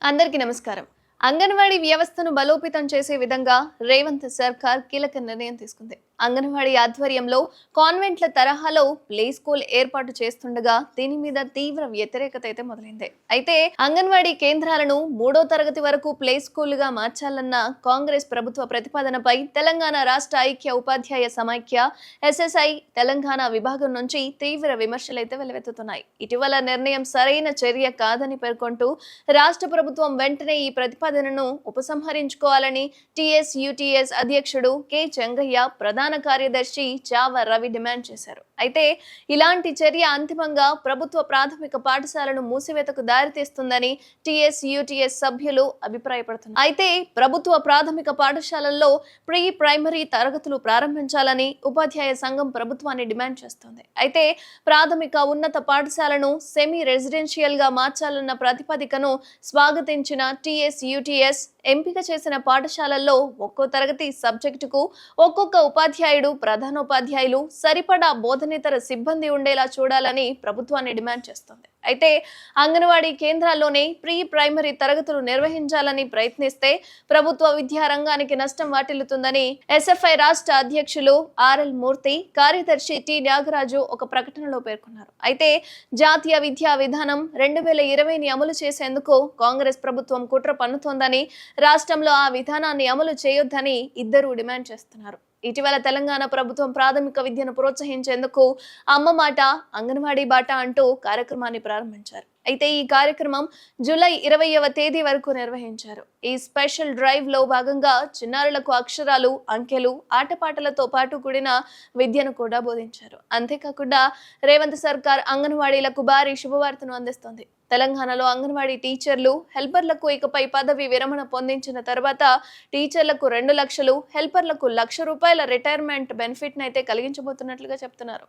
అందరికీ నమస్కారం. అంగన్వాడీ వ్యవస్థను బలోపేతం చేసే విధంగా రేవంత్ సర్కార్ కీలక నిర్ణయం తీసుకుంది. అంగన్వాడీ ఆధ్వర్యంలో కాన్వెంట్ల తరహాలో ప్లే స్కూల్ ఏర్పాటు చేస్తుండగా దీని మీద తీవ్ర వ్యతిరేకత అయితే మొదలైంది. అయితే అంగన్వాడీ కేంద్రాలను 3వ తరగతి వరకు ప్లే స్కూల్ గా మార్చాలన్న కాంగ్రెస్ ప్రభుత్వ ప్రతిపాదనపై తెలంగాణ రాష్ట్ర ఐక్య ఉపాధ్యాయ సమైక్య ఎస్ఎస్ఐ తెలంగాణ విభాగం నుంచి తీవ్ర విమర్శలైతే వెల్లువెత్తుతున్నాయి. ఇటీవల నిర్ణయం సరైన చర్య కాదని పేర్కొంటూ రాష్ట్ర ప్రభుత్వం వెంటనే ఈ ప్రతిపాదనను ఉపసంహరించుకోవాలని టీఎస్యూటీఎస్ అధ్యక్షుడు కె చెంగయ్య, ప్రధాన కార్యదర్శి చావ రవి డిమాండ్ చేశారు. అయితే ఇలాంటి చర్య అంతిమంగా ప్రభుత్వ ప్రాథమిక పాఠశాలను మూసివేతకు దారితీస్తుందని టీఎస్యూటీఎస్ సభ్యులు అభిప్రాయపడుతున్నారు. అయితే ప్రభుత్వ ప్రాథమిక పాఠశాలల్లో ప్రీ ప్రైమరీ తరగతులు ప్రారంభించాలని ఉపాధ్యాయ సంఘం ప్రభుత్వాన్ని డిమాండ్ చేస్తోంది. అయితే ప్రాథమిక ఉన్నత పాఠశాలను సెమీ రెసిడెన్షియల్ గా మార్చాలన్న ప్రతిపాదికను స్వాగతించిన టీఎస్యూటీఎస్ ఎంపిక చేసిన పాఠశాలల్లో ఒక్కో తరగతి సబ్జెక్టుకు ఒక్కొక్క ఉపాధ్యాయుడు, ప్రధానోపాధ్యాయులు సరిపడా బోధనేతర సిబ్బంది ఉండేలా చూడాలని ప్రభుత్వాన్ని డిమాండ్ చేస్తోంది. అయితే అంగన్వాడీ కేంద్రాల్లోనే ప్రీ ప్రైమరీ తరగతులు నిర్వహించాలని ప్రయత్నిస్తే ప్రభుత్వ విద్యా రంగానికి నష్టం వాటిల్లుతుందని ఎస్ఎఫ్ఐ రాష్ట్ర అధ్యక్షులు ఆర్ఎల్ మూర్తి, కార్యదర్శి టి త్యాగరాజు ఒక ప్రకటనలో పేర్కొన్నారు. అయితే జాతీయ విద్యా విధానం 2020ని అమలు చేసేందుకు కాంగ్రెస్ ప్రభుత్వం కుట్ర పన్నుతోందని, రాష్ట్రంలో ఆ విధానాన్ని అమలు చేయొద్దని ఇద్దరూ డిమాండ్ చేస్తున్నారు. ఇటీవల తెలంగాణ ప్రభుత్వం ప్రాథమిక విద్యను ప్రోత్సహించేందుకు అమ్మ మాట, అంగన్వాడీ బాట అంటూ కార్యక్రమాన్ని ప్రారంభించారు. అయితే ఈ కార్యక్రమం జూలై 20వ తేదీ వరకు నిర్వహించారు. ఈ స్పెషల్ డ్రైవ్ లో భాగంగా చిన్నారులకు అక్షరాలు, అంకెలు, ఆటపాటలతో పాటు కూడిన విద్యను కూడా బోధించారు. అంతేకాకుండా రేవంత్ సర్కార్ అంగన్వాడీలకు భారీ శుభవార్తను అందిస్తోంది. తెలంగాణలో అంగన్వాడీ టీచర్లు, హెల్పర్లకు ఇకపై పదవి విరమణ పొందించిన తర్వాత టీచర్లకు 2 లక్షలు, హెల్పర్లకు ₹1,00,000 రిటైర్మెంట్ బెనిఫిట్ అయితే కలిగించబోతున్నట్లుగా చెప్తున్నారు.